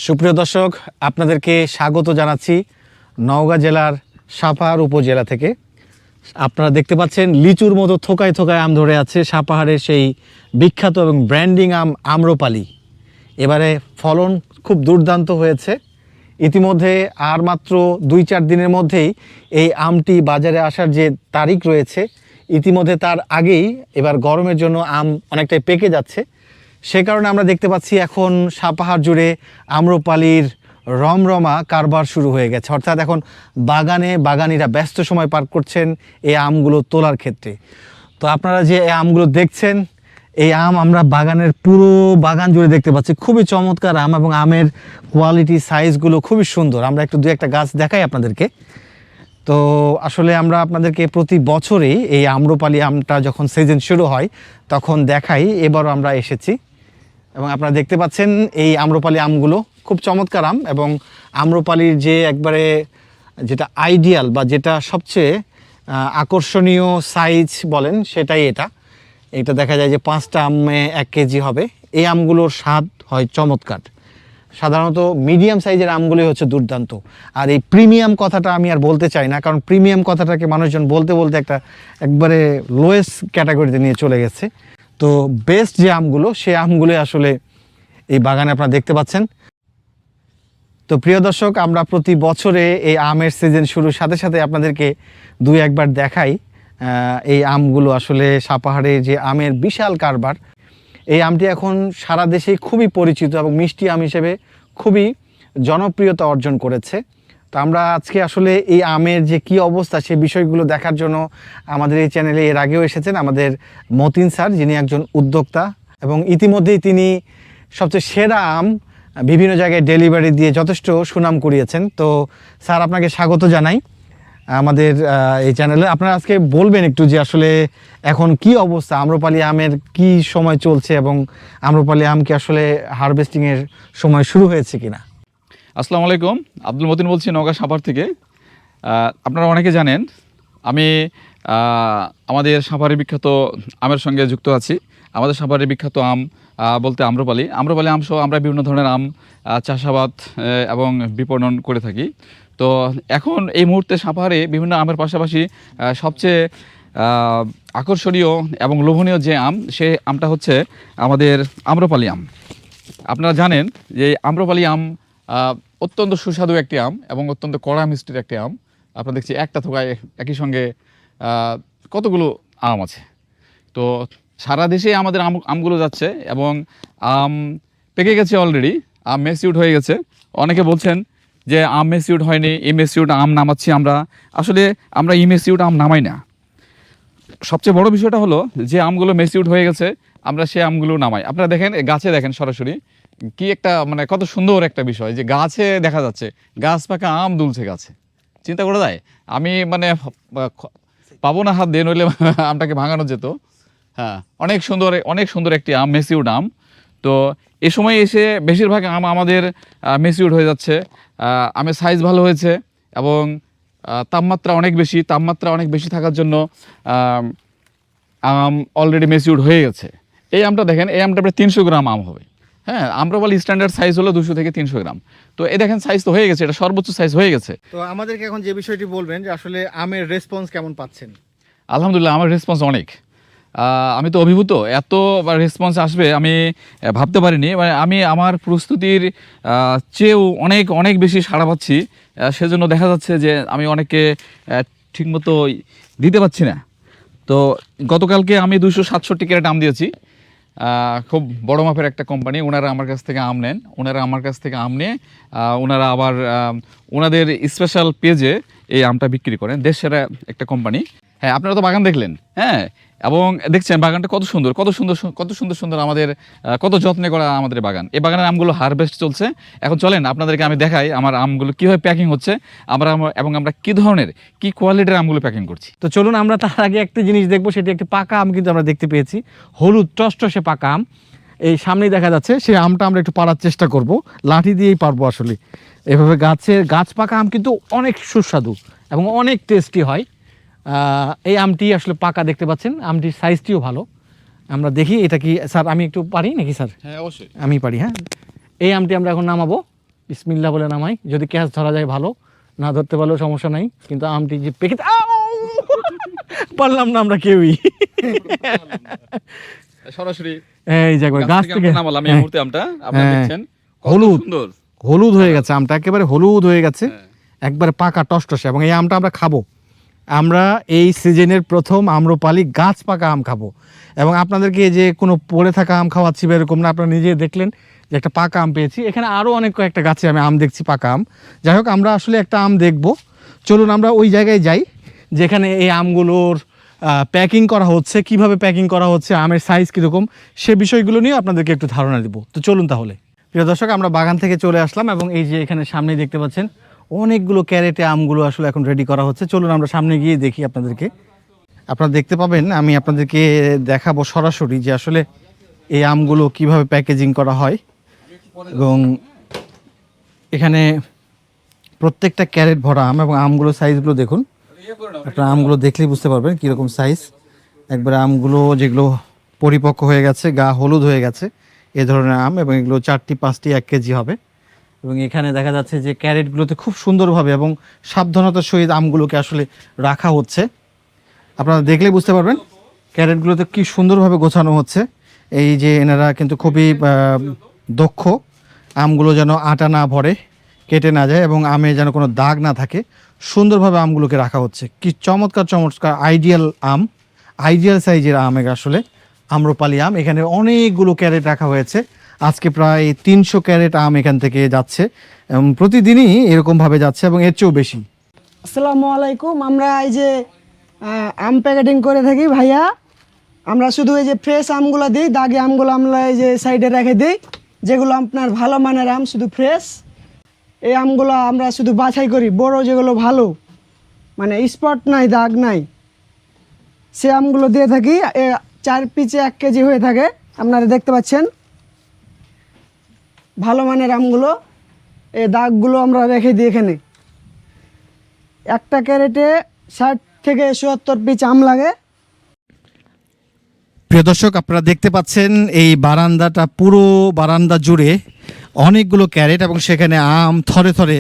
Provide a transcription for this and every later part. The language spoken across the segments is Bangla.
সুপ্রিয় দর্শক, আপনাদেরকে স্বাগত জানাচ্ছি নওগাঁ জেলার সাপাহার উপজেলা থেকে। আপনারা দেখতে পাচ্ছেন লিচুর মতো থোকায় থোকায় আম ধরে আছে সাপাহারের সেই বিখ্যাত এবং ব্র্যান্ডিং আম আম্রপালি। এবারে ফলন খুব দুর্দান্ত হয়েছে। ইতিমধ্যে আর মাত্র 2-4 দিনের মধ্যেই এই আমটি বাজারে আসার যে তারিখ রয়েছে, ইতিমধ্যে তার আগেই এবার গরমের জন্য আম অনেকটাই পেকে যাচ্ছে। সে কারণে আমরা দেখতে পাচ্ছি এখন সাপাহার জুড়ে আম্রপালির রমরমা কারবার শুরু হয়ে গেছে। অর্থাৎ এখন বাগানিরা ব্যস্ত সময় পার করছেন এই আমগুলো তোলার ক্ষেত্রে। তো আপনারা যে এই আমগুলো দেখছেন, এই আম আমরা বাগানের পুরো বাগান জুড়ে দেখতে পাচ্ছি। খুবই চমৎকার আম এবং আমের কোয়ালিটি সাইজগুলো খুবই সুন্দর। আমরা একটু 2-1টা গাছ দেখাই আপনাদেরকে। তো আসলে আমরা আপনাদেরকে প্রতি বছরেই এই আম্রপালি আমটা যখন সিজন শুরু হয় তখন দেখাই। এবারও আমরা এসেছি এবং আপনারা দেখতে পাচ্ছেন এই আম্রপালি আমগুলো খুব চমৎকার আম। এবং আম্রপালির যে একবারে যেটা আইডিয়াল বা যেটা সবচেয়ে আকর্ষণীয় সাইজ বলেন, সেটাই এটা দেখা যায় যে 5টা আমে 1 কেজি হবে। এই আমগুলোর স্বাদ হয় চমৎকার। সাধারণত মিডিয়াম সাইজের আমগুলি হচ্ছে দুর্দান্ত। আর এই প্রিমিয়াম কথাটা আমি আর বলতে চাই না, কারণ প্রিমিয়াম কথাটাকে মানুষজন বলতে বলতে একবারে লোয়েস্ট ক্যাটাগরিতে নিয়ে চলে গেছে। তো বেস্ট যে আমগুলো, সে আমগুলো আসলে এই বাগানে আপনারা দেখতে পাচ্ছেন। তো প্রিয় দর্শক, আমরা প্রতি বছরে এই আমের সিজন শুরুর সাথে সাথে আপনাদেরকে 2-1বার দেখাই এই আমগুলো। আসলে সাপাহারে যে আমের বিশাল কারবার, এই আমটি এখন সারা দেশে খুবই পরিচিত এবং মিষ্টি আম হিসেবে খুবই জনপ্রিয়তা অর্জন করেছে। তো আমরা আজকে আসলে এই আমের যে কী অবস্থা, সেই বিষয়গুলো দেখার জন্য আমাদের এই চ্যানেলে এর আগেও এসেছেন আমাদের মতিন স্যার, যিনি একজন উদ্যোক্তা এবং ইতিমধ্যেই তিনি সবচেয়ে সেরা আম বিভিন্ন জায়গায় ডেলিভারি দিয়ে যথেষ্ট সুনাম কুড়িয়েছেন। তো স্যার, আপনাকে স্বাগত জানাই আমাদের এই চ্যানেলে। আপনারা আজকে বলবেন একটু যে আসলে এখন কি অবস্থা, আম্রপালি আমের কি সময় চলছে এবং আম্রপালি আম কি আসলে হারভেস্টিংয়ের সময় শুরু হয়েছে কিনা? আসসালামু আলাইকুম, আব্দুল মতিন বলছি নওগাঁ সাপাহার থেকে। আপনারা অনেকে জানেন আমি আমাদের সাপাহারের বিখ্যাত আমের সঙ্গে যুক্ত আছি। আমাদের সাপাহারের বিখ্যাত আম বলতে আম্রপালি আম সহ আমরা বিভিন্ন ধরনের আম চাষাবাদ এবং বিপণন করে থাকি। তো এখন এই মুহূর্তে সাপাহারে বিভিন্ন আমের পাশাপাশি সবচেয়ে আকর্ষণীয় এবং লোভনীয় যে আম, সে আমটা হচ্ছে আমাদের আম্রপালি আম। আপনারা জানেন যে আম্রপালি আম অত্যন্ত সুস্বাদু একটি আম এবং অত্যন্ত কড়া মিষ্টির একটি আম। আপনারা দেখছি একটা থোকায় একই সঙ্গে কতগুলো আম আছে। তো সারা দেশে আমাদের আমগুলো যাচ্ছে এবং আম পেকে গেছে অলরেডি, আম মেচিউড হয়ে গেছে। অনেকে বলছেন যে আম মেচিউড হয়নি, ইমেচিউড আম নামাচ্ছি আমরা। আসলে আমরা ইমেচিউড আম নামাই না। সবচেয়ে বড় বিষয়টা হলো যে আমগুলো মেচিউড হয়ে গেছে আমরা সে আমগুলো নামাই। আপনারা দেখেন গাছে, দেখেন সরাসরি কি একটা কত সুন্দর একটা বিষয় যে গাছে দেখা যাচ্ছে গাছ পাকা আম দুলছে গাছে। চিন্তা করে যায় আমি পাবো না হাত দিয়ে, নইলে আমটাকে ভাঙানো যেত। হ্যাঁ, অনেক সুন্দর একটি আম, মেচিউড আম। তো এ সময় এসে বেশিরভাগ আম আমাদের মেচিউড হয়ে যাচ্ছে। আমের সাইজ ভালো হয়েছে এবং তাপমাত্রা অনেক বেশি থাকার জন্য আম অলরেডি মেচিউড হয়ে গেছে। এই আমটা দেখেন, এই আমটা প্রায় 300 গ্রাম আম হবে। হ্যাঁ, আম্রপালি স্ট্যান্ডার্ড সাইজ হলো 200 থেকে 300 গ্রাম। তো এই দেখেন সাইজ তো হয়ে গেছে, এটা সর্বোচ্চ সাইজ হয়ে গেছে। তো আমাদেরকে এখন যে বিষয়টি বলবেন যে আসলে আমের রেসপন্স কেমন পাচ্ছেন? আলহামদুলিল্লাহ, আমার রেসপন্স অনেক। আমি তো অভিভূত, এত রেসপন্স আসবে আমি ভাবতে পারিনি। আমি আমার প্রস্তুতির চেয়েও অনেক বেশি সাড়া পাচ্ছি। সেজন্য দেখা যাচ্ছে যে আমি অনেককে ঠিকমতো দিতে পারছি না। তো গতকালকে আমি 267 ক্যারেট আম দিয়েছি। খুব বড় মাপের একটা কোম্পানি, ওনারা আমার কাছ থেকে আম নেন। নিয়ে ওনারা আবার ওনাদের স্পেশাল পেজে এই আমটা বিক্রি করেন। দেশ সেরা একটা কোম্পানি। হ্যাঁ, আপনারা তো বাগান দেখলেন, হ্যাঁ, এবং দেখছেন বাগানটা কত সুন্দর আমাদের কত যত্নে করা আমাদের বাগান। এই বাগানের আমগুলো হারভেস্ট চলছে। এখন চলেন আপনাদেরকে আমি দেখাই আমার আমগুলো কীভাবে প্যাকিং হচ্ছে, আমরা কী ধরনের কী কোয়ালিটির আমগুলো প্যাকিং করছি। তো চলুন, আমরা তার আগে একটা জিনিস দেখবো, সেটি একটি পাকা আম কিন্তু আমরা দেখতে পেয়েছি, হলুদ টসটসে পাকা আম। এই সামনেই দেখা যাচ্ছে, সেই আমটা আমরা একটু পাড়ার চেষ্টা করব, লাঠি দিয়েই পারবো আসলে। এভাবে গাছ পাকা আম কিন্তু অনেক সুস্বাদু এবং অনেক টেস্টি হয়। এই আমটি আসলে পাকা দেখতে পাচ্ছেন, আমটির সাইজটিও ভালো। আমরা দেখি এটা কি স্যার, আমি একটু পারি নাকি স্যার? হ্যাঁ, অবশ্যই আমি পারি। হ্যাঁ, এই আমটি আমরা এখন নামাবো। বিসমিল্লাহ বলে নামাই, যদি ক্যাচ ধরা যায় ভালো, না ধরতে পারলেও সমস্যা নাই। কিন্তু আমটি যে পেকে পারলাম না আমরা কেউই। সরাসরি এই যে একবার গাছ থেকে নামালাম এই মুহূর্তে আমটা, আপনারা দেখছেন কত হলুদ সুন্দর হলুদ হয়ে গেছে আমটা, একেবারে হলুদ হয়ে গেছে, হ্যাঁ। একবারে পাকা টসটসে। এবং এই আমটা আমরা খাবো, আমরা এই সিজনের প্রথম আম্রপালি গাছ পাকা আম খাবো। এবং আপনাদেরকে যে কোনো পড়ে থাকা আম খাওয়াচ্ছি বা এরকম না, আপনারা নিজে দেখলেন যে একটা পাকা আম পেয়েছি। এখানে আরও অনেক কয়েকটা গাছে আমি আম দেখছি পাকা আম। যাই হোক, আমরা আসলে একটা আম দেখব, চলুন আমরা ওই জায়গায় যাই যেখানে এই আমগুলোর প্যাকিং করা হচ্ছে, কিভাবে প্যাকিং করা হচ্ছে, আমের সাইজ কীরকম, সে বিষয়গুলো নিয়ে আপনাদেরকে একটু ধারণা দিব। তো চলুন তাহলে। প্রিয় দর্শক, আমরা বাগান থেকে চলে আসলাম এবং এই যে এখানে সামনে দেখতে পাচ্ছেন অনেকগুলো ক্যারেটে আমগুলো আসলে এখন রেডি করা হচ্ছে। চলুন আমরা সামনে গিয়ে দেখি আপনাদেরকে। আপনারা দেখতে পাবেন, আমি আপনাদেরকে দেখাবো সরাসরি যে আসলে এই আমগুলো কিভাবে প্যাকেজিং করা হয়। এবং এখানে প্রত্যেকটা ক্যারেট ভরা আম, এবং আমগুলো সাইজগুলো দেখুন। আপনারা আমগুলো দেখলেই বুঝতে পারবেন কীরকম সাইজ। একবারে আমগুলো যেগুলো পরিপক্ক হয়ে গেছে, গা হলুদ হয়ে গেছে, এ ধরনের আম, এবং এগুলো 4টি 5টি 1 কেজি হবে। এবং এখানে দেখা যাচ্ছে যে ক্যারেটগুলোতে খুব সুন্দরভাবে এবং সাবধানতার সহিত আমগুলোকে আসলে রাখা হচ্ছে। আপনারা দেখলেই বুঝতে পারবেন ক্যারেটগুলোতে কি সুন্দরভাবে গোছানো হচ্ছে। এই যে এনারা কিন্তু খুবই দক্ষ, আমগুলো যেন আটা না ভরে, কেটে না যায়, এবং আমে যেন কোনো দাগ না থাকে, সুন্দরভাবে আমগুলোকে রাখা হচ্ছে। কি চমৎকার চমৎকার আইডিয়াল আম, আইডিয়াল সাইজের আম আসলে আম্রপালি আম। এখানে অনেকগুলো ক্যারেট রাখা হয়েছে, আজকে প্রায় 300 ক্যারেট আম এখান থেকে যাচ্ছে, এবং প্রতিদিনই এরকমভাবে যাচ্ছে এবং এর চেয়েও বেশি। আসসালামু আলাইকুম। আমরা এই যে আম প্যাকেটিং করে থাকি ভাইয়া। আমরা শুধু এই যে ফ্রেশ আমগুলো দিই, দাগি আমগুলো আমরা এই যে সাইডে রেখে দিই, যেগুলো আপনার ভালো মানের আম, শুধু ফ্রেশ। এই আমগুলো আমরা শুধু বাছাই করি, বড় যেগুলো ভালো, মানে স্পট নাই, দাগ নাই, সে আমগুলো দিয়ে থাকি। 4 পিচে 1 কেজি হয়ে থাকে, আপনারা দেখতে পাচ্ছেন ভালো মানের আমগুলো। এই দাগগুলো আমরা রেখে দিই এখানে। একটা ক্যারেটে 60 থেকে 70 পিস আম লাগে। প্রিয় দর্শক, আপনারা দেখতে পাচ্ছেন এই বারান্দাটা, পুরো বারান্দা জুড়ে অনেকগুলো ক্যারেট, এবং সেখানে আম থরে থরে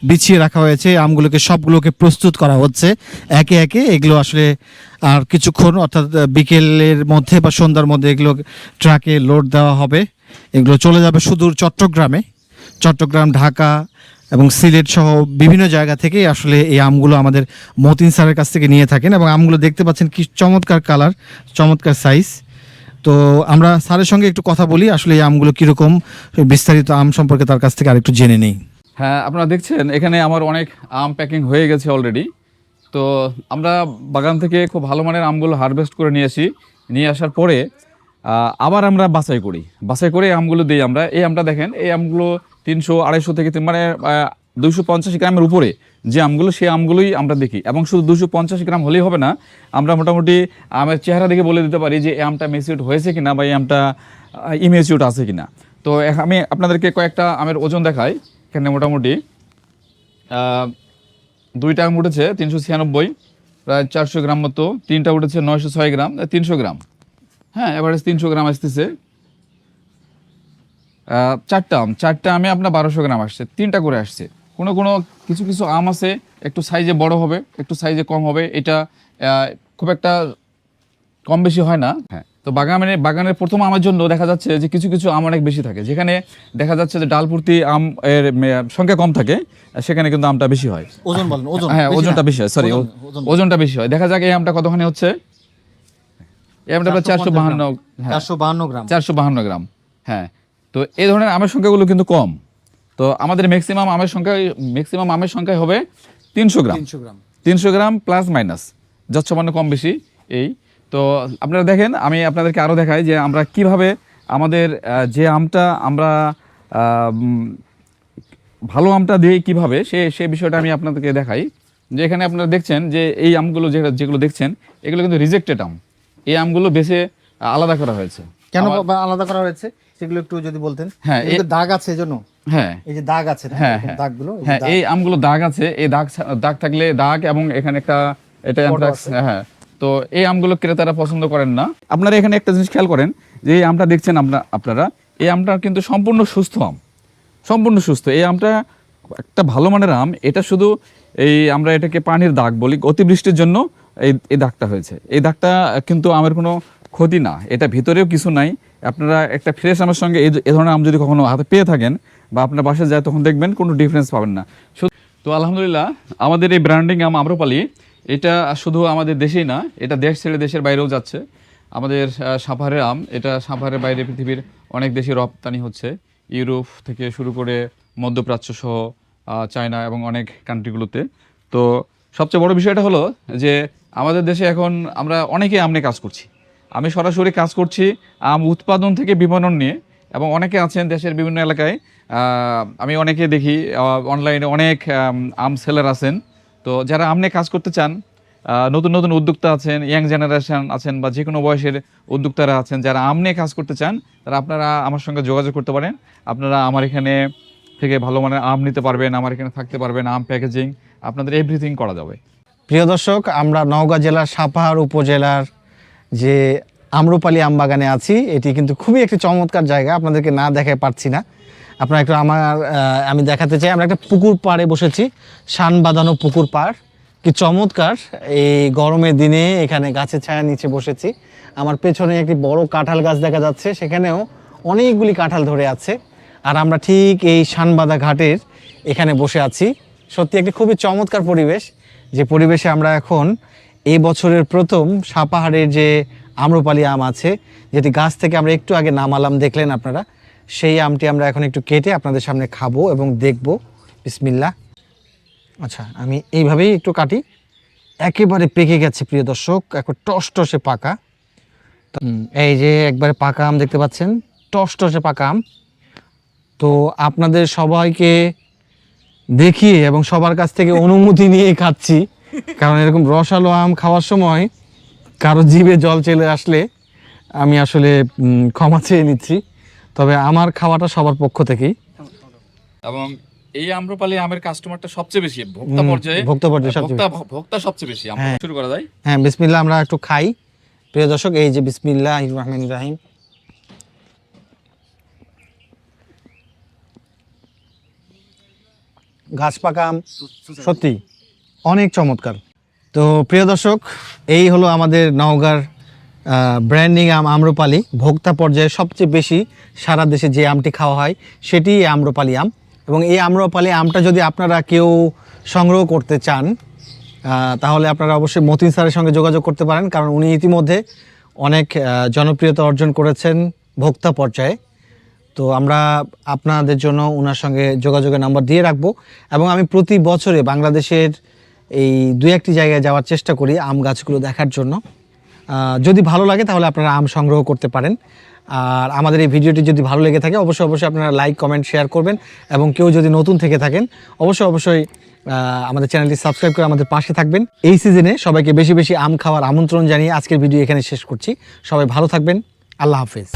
বিছিয়ে রাখা হয়েছে। আমগুলোকে সবগুলোকে প্রস্তুত করা হচ্ছে একে একে। এগুলো আসলে আর কিছুক্ষণ, অর্থাৎ বিকেলের মধ্যে বা সন্ধ্যার মধ্যে এগুলো ট্রাকে লোড দেওয়া হবে। এগুলো চলে যাবে সুদূর চট্টগ্রামে। চট্টগ্রাম, ঢাকা এবং সিলেট সহ বিভিন্ন জায়গা থেকে আসলে এই আমগুলো আমাদের মতিন স্যারের কাছ থেকে নিয়ে থাকেন। এবং আমগুলো দেখতে পাচ্ছেন কি চমৎকার কালার, চমৎকার সাইজ। তো আমরা স্যারের সঙ্গে একটু কথা বলি, আসলে এই আমগুলো কীরকম, বিস্তারিত আম সম্পর্কে তার কাছ থেকে আরেকটু জেনে নেই। হ্যাঁ, আপনারা দেখছেন এখানে আমার অনেক আম প্যাকিং হয়ে গেছে অলরেডি। তো আমরা বাগান থেকে খুব ভালো মানের আমগুলো হারভেস্ট করে নিয়ে আসি। নিয়ে আসার পরে আবার আমরা বাছাই করি, বাছাই করে আমগুলো দিই আমরা। এই আমটা দেখেন, এই আমগুলো 300-250 থেকে মানে 250 গ্রামের উপরে যে আমগুলো, সেই আমগুলোই আমরা দেখি। এবং শুধু 250 গ্রাম হলেই হবে না, আমরা মোটামুটি আমের চেহারা দেখে বলে দিতে পারি যে এই আমটা ম্যাচিউরড হয়েছে কিনা বা এই আমটা ইম্যাচিউরড আছে কিনা। তো আমি আপনাদেরকে কয়েকটা আমের ওজন দেখাই। এখানে মোটামুটি 2টা আম উঠেছে 396, প্রায় 400 গ্রাম মতো। 3টা উঠেছে 906 গ্রাম, 300 গ্রাম। হ্যাঁ, এভারেজ 300 গ্রাম আসতেছে। 4টা আমে আপনার 1200 গ্রাম আসছে, 3টা করে আসছে। কোনো কিছু কিছু আম আছে একটু সাইজে বড় হবে, একটু সাইজে কম হবে, এটা খুব একটা কম বেশি হয় না। হ্যাঁ, তো বাগানের প্রথম আমের জন্য দেখা যাচ্ছে যে কিছু কিছু আম অনেক বেশি থাকে। যেখানে দেখা যাচ্ছে যে ডালপুর্তি আম এর সংখ্যা কম থাকে, সেখানে কিন্তু আমটা বেশি হয়। ওজন বলেন, ওজন? হ্যাঁ, ওজনটা বেশি হয়, সরি, ওজনটা বেশি হয়। দেখা যাক এই আমটা কতখানি হচ্ছে। এই আমটা 452, 452 গ্রাম, 452 গ্রাম। হ্যাঁ, তো এই ধরনের আমের সংখ্যাগুলো কিন্তু কম। তো আমাদের ম্যাক্সিমাম আমের সংখ্যায় হবে 300 গ্রাম, 300 গ্রাম প্লাস মাইনাস, যৎসামান্য কম বেশি এই। তো আপনারা দেখেন, আমি আপনাদেরকে আরও দেখাই যে আমরা কিভাবে আমাদের যে আমটা আমরা ভালো আমটা দিই কীভাবে, সে বিষয়টা আমি আপনাদেরকে দেখাই। যে এখানে আপনারা দেখছেন যে এই আমগুলো যেগুলো দেখছেন, এগুলো কিন্তু রিজেক্টেড আম। এই আমগুলো বেছে আলাদা করা হয়েছে। কেন আলাদা করা হয়েছে সেগুলো একটু যদি বলতেন। হ্যাঁ, এই দাগ আছে এজন্য। হ্যাঁ, এই যে দাগ আছে, হ্যাঁ, দাগগুলো, হ্যাঁ, এই আমগুলো দাগ আছে। এই দাগ থাকলে দাগ, এবং এখানে একটা এটা অ্যানথ্রাক্স। হ্যাঁ, তো এই আমগুলো ক্রেতারা পছন্দ করেন না। আপনারা এখানে একটা জিনিস খেয়াল করেন যে এই আমটা দেখছেন আপনারা, এই আমটা কিন্তু সম্পূর্ণ সুস্থ আম, সম্পূর্ণ সুস্থ। এই আমটা একটা ভালো মানের আম, এটা শুধু আমরা এটাকে পানির দাগ বলি, অতিবৃষ্টির জন্য এই দাগটা হয়েছে। এই দাগটা কিন্তু আমের কোনো ক্ষতি না, এটা ভিতরেও কিছু নাই। আপনারা একটা ফ্রেশ আমের সঙ্গে এই ধরনের আম যদি কখনো হাতে পেয়ে থাকেন বা আপনার বাসায় যায়, তখন দেখবেন কোনো ডিফারেন্স পাবেন না। তো আলহামদুলিল্লাহ, আমাদের এই ব্র্যান্ডিং আম আম্রপালি, এটা শুধু আমাদের দেশেই না, এটা দেশ ছেড়ে দেশের বাইরেও যাচ্ছে। আমাদের সাভারের আম, এটা সাভারের বাইরে পৃথিবীর অনেক দেশে রপ্তানি হচ্ছে, ইউরোপ থেকে শুরু করে মধ্যপ্রাচ্য সহ চায়না এবং অনেক কান্ট্রিগুলোতে। তো সবচেয়ে বড় বিষয়টা হলো যে আমাদের দেশে এখন আমরা অনেকে আম নিয়ে কাজ করছি। আমি সরাসরি কাজ করছি আম উৎপাদন থেকে বিপণন নিয়ে, এবং অনেকে আছেন দেশের বিভিন্ন এলাকায়, আমি অনেকে দেখি অনলাইনে অনেক আম সেলার আছেন। তো যারা আম নিয়ে কাজ করতে চান, নতুন নতুন উদ্যোক্তা আছেন, ইয়াং জেনারেশন আছেন, বা যে কোনো বয়সের উদ্যোক্তারা আছেন, যারা আম নিয়ে কাজ করতে চান, তারা আপনারা আমার সঙ্গে যোগাযোগ করতে পারেন। আপনারা আমার এখানে থেকে ভালো মানের আম নিতে পারবেন, আমার এখানে থাকতে পারবেন, আম প্যাকেজিং, আপনাদের এভরিথিং করা যাবে। প্রিয় দর্শক, আমরা নওগাঁ জেলার সাপাহার উপজেলার যে আম্রপালি আম বাগানে আছি, এটি কিন্তু খুবই একটি চমৎকার জায়গা, আপনাদেরকে না দেখাতে পারছি না। আপনারা একটু আমি দেখাতে চাই, আমরা একটা পুকুর পাড়ে বসেছি, শান বাঁধানো পুকুর পাড়, কি চমৎকার। এই গরমের দিনে এখানে গাছের ছায়া নিচে বসেছি। আমার পেছনে একটি বড় কাঁঠাল গাছ দেখা যাচ্ছে, সেখানেও অনেকগুলি কাঁঠাল ধরে আছে। আর আমরা ঠিক এই শানবাঁধা ঘাটের এখানে বসে আছি। সত্যি একটি খুবই চমৎকার পরিবেশ, যে পরিবেশে আমরা এখন এই বছরের প্রথম সাপাহারের যে আম্রপালি আম আছে, যেটি গাছ থেকে আমরা একটু আগে নামালাম, দেখলেন আপনারা, সেই আমটি আমরা এখন একটু কেটে আপনাদের সামনে খাবো এবং দেখবো। বিসমিল্লাহ। আচ্ছা, আমি এইভাবেই একটু কাটি। একেবারে পেকে গেছে প্রিয় দর্শক, এখন টসটসে পাকা। এই যে একবারে পাকা আম দেখতে পাচ্ছেন, টসটসে পাকা আম। তো আপনাদের সবাইকে দেখিয়ে এবং সবার কাছ থেকে অনুমতি নিয়ে খাচ্ছি, কারণ এরকম রসালো আম খাওয়ার সময় কারো জিভে জল চলে আসলে আমি আসলে ক্ষমা চেয়ে নিচ্ছি। তবে আমার খাওয়াটা সবার পক্ষ থেকেই। এবং এই আম্রপালি আমের কাস্টমারটা সবচেয়ে বেশি ভোক্তা পর্যায়ে ভোক্তা সবচেয়ে বেশি। শুরু করা যায়? হ্যাঁ, বিসমিল্লাহ, আমরা একটু খাই প্রিয় দর্শক। এই যে বিসমিল্লাহির রহমানির রহিম। ঘাস পাকা আম সত্যি অনেক চমৎকার। তো প্রিয় দর্শক, এই হলো আমাদের নওগাঁর ব্র্যান্ডিং আম আম্রপালি। ভোক্তা পর্যায়ে সবচেয়ে বেশি সারা দেশে যে আমটি খাওয়া হয় সেটি আম্রপালি আম। এবং এই আম্রপালি আমটা যদি আপনারা কেউ সংগ্রহ করতে চান, তাহলে আপনারা অবশ্যই মতিন স্যারের সঙ্গে যোগাযোগ করতে পারেন, কারণ উনি ইতিমধ্যে অনেক জনপ্রিয়তা অর্জন করেছেন ভোক্তা পর্যায়ে। তো আমরা আপনাদের জন্য ওনার সঙ্গে যোগাযোগের নাম্বার দিয়ে রাখবো। এবং আমি প্রতি বছরে বাংলাদেশের এই 2-1টি জায়গায় যাওয়ার চেষ্টা করি আম গাছগুলো দেখার জন্য। যদি ভালো লাগে তাহলে আপনারা আম সংগ্রহ করতে পারেন। আর আমাদের এই ভিডিওটি যদি ভালো লেগে থাকে, অবশ্যই আপনারা লাইক, কমেন্ট, শেয়ার করবেন। এবং কেউ যদি নতুন থেকে থাকেন, অবশ্যই আমাদের চ্যানেলটি সাবস্ক্রাইব করে আমাদের পাশে থাকবেন। এই সিজনে সবাইকে বেশি বেশি আম খাওয়ার আমন্ত্রণ জানিয়ে আজকের ভিডিও এখানে শেষ করছি। সবাই ভালো থাকবেন। আল্লাহ হাফেজ।